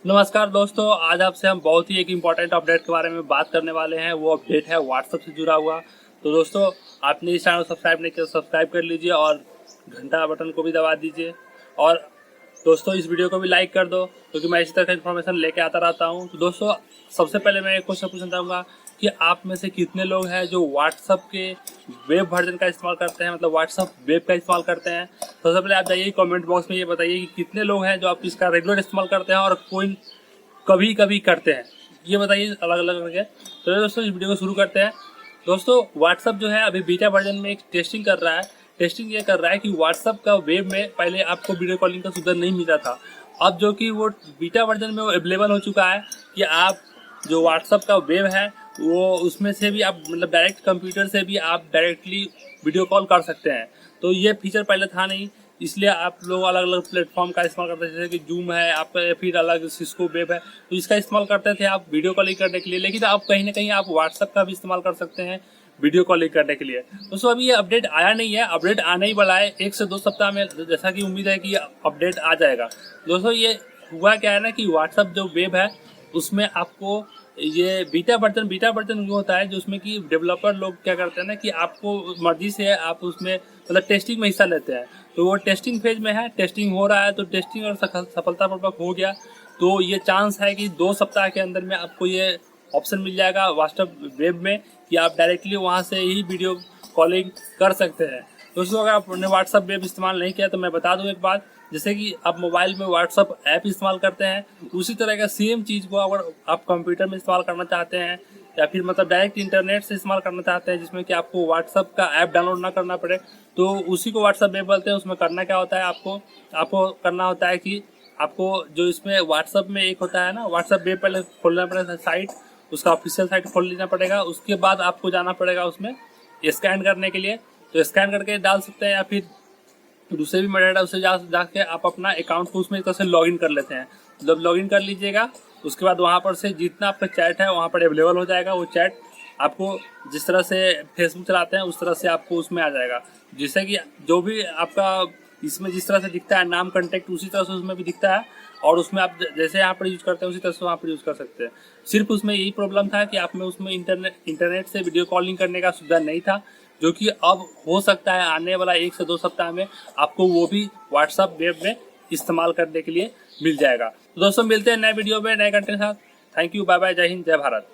नमस्कार दोस्तों, आज आपसे हम बहुत ही एक इम्पॉर्टेंट अपडेट के बारे में बात करने वाले हैं। वो अपडेट है व्हाट्सएप से जुड़ा हुआ। तो दोस्तों, आपने इस चैनल को सब्सक्राइब नहीं किया तो सब्सक्राइब कर लीजिए और घंटा बटन को भी दबा दीजिए। और दोस्तों, इस वीडियो को भी लाइक कर दो क्योंकि मैं इसी तरह का इन्फॉर्मेशन लेके आता रहता हूँ। तो दोस्तों, सबसे पहले मैं एक क्वेश्चन पूछना चाहूँगा कि आप में से कितने लोग हैं जो व्हाट्सएप के वेब वर्जन का इस्तेमाल करते हैं, मतलब व्हाट्सएप वेब का इस्तेमाल करते हैं। सबसे पहले आप जाइए कमेंट बॉक्स में ये बताइए कि कितने लोग हैं जो आप इसका रेगुलर इस्तेमाल करते हैं और कोई कभी कभी करते हैं, ये बताइए अलग अलग करके। तो दोस्तों, इस वीडियो को शुरू करते हैं। दोस्तों, व्हाट्सएप जो है अभी बीटा वर्जन में एक टेस्टिंग कर रहा है। टेस्टिंग ये कर रहा है कि व्हाट्सएप का वेब में पहले आपको वीडियो कॉलिंग का सुविधा नहीं मिलता था। अब जो कि वो बीटा वर्जन में वो अवेलेबल हो चुका है कि आप जो व्हाट्सएप का वेब है वो उसमें से भी आप मतलब डायरेक्ट कंप्यूटर से भी आप डायरेक्टली वीडियो कॉल कर सकते हैं। तो ये फीचर पहले था नहीं, इसलिए आप लोग अलग अलग प्लेटफॉर्म का इस्तेमाल करते थे, जैसे कि जूम है आपका या फिर अलग सिस्को वेब है, तो इसका इस्तेमाल करते थे आप वीडियो कॉलिंग करने के लिए। लेकिन अब कहीं ना कहीं आप व्हाट्सएप का भी इस्तेमाल कर सकते हैं वीडियो कॉलिंग करने के लिए। दोस्तों, अभी ये अपडेट आया नहीं है, अपडेट आने ही वाला है 1 से 2 सप्ताह में, जैसा कि उम्मीद है कि अपडेट आ जाएगा। दोस्तों, ये हुआ क्या है ना कि व्हाट्सएप जो वेब है उसमें आपको ये बीटा वर्जन जो होता है, जो उसमें कि डेवलपर लोग क्या करते हैं ना कि आपको मर्जी से आप उसमें मतलब टेस्टिंग में हिस्सा लेते हैं। तो वो टेस्टिंग फेज में है, टेस्टिंग हो रहा है। तो टेस्टिंग और सफलतापूर्वक हो गया तो ये चांस है कि 2 सप्ताह के अंदर में आपको ये ऑप्शन मिल जाएगा व्हाट्सएप वेब में कि आप डायरेक्टली वहाँ से ही वीडियो कॉलिंग कर सकते हैं। दोस्तों, अगर आपने व्हाट्सएप वेब इस्तेमाल नहीं किया तो मैं बता दूं एक बात, जैसे कि आप मोबाइल में व्हाट्सएप ऐप इस्तेमाल करते हैं, उसी तरह का सेम चीज़ को अगर आप कंप्यूटर में इस्तेमाल करना चाहते हैं या फिर मतलब डायरेक्ट इंटरनेट से इस्तेमाल करना चाहते हैं, जिसमें कि आपको व्हाट्सएप का ऐप डाउनलोड ना करना पड़े, तो उसी को व्हाट्सएप वेब बोलते हैं। उसमें करना क्या होता है, आपको करना होता है कि आपको जो इसमें व्हाट्सएप में एक होता है ना, व्हाट्सएप वेब पहले खोलना पड़ेगा साइट, उसका ऑफिशियल साइट खोल लेना पड़ेगा। उसके बाद आपको जाना पड़ेगा उसमें स्कैन करने के लिए, तो स्कैन करके डाल सकते हैं या फिर दूसरे भी मेथड है, उससे जाके आप अपना अकाउंट को उसमें एक तरह से लॉगिन कर लेते हैं। जब लॉगिन कर लीजिएगा उसके बाद वहाँ पर से जितना आपका चैट है वहाँ पर अवेलेबल हो जाएगा। वो चैट आपको जिस तरह से फेसबुक चलाते हैं उस तरह से आपको उसमें आ जाएगा, जिससे कि जो भी आपका इसमें जिस तरह से दिखता है नाम कंटेक्ट, उसी तरह से उसमें भी दिखता है। और उसमें आप जैसे यहाँ पर यूज करते हैं उसी तरह से वहाँ पर यूज कर सकते हैं। सिर्फ उसमें यही प्रॉब्लम था कि आप में उसमें इंटरनेट से वीडियो कॉलिंग करने का सुविधा नहीं था, जो कि अब हो सकता है आने वाला 1 से 2 सप्ताह में आपको वो भी व्हाट्सएप वेब में इस्तेमाल करने के लिए मिल जाएगा। तो दोस्तों, मिलते हैं नए वीडियो में नए कंटेंट के साथ। थैंक यू, बाय बाय, जय हिंद, जय भारत।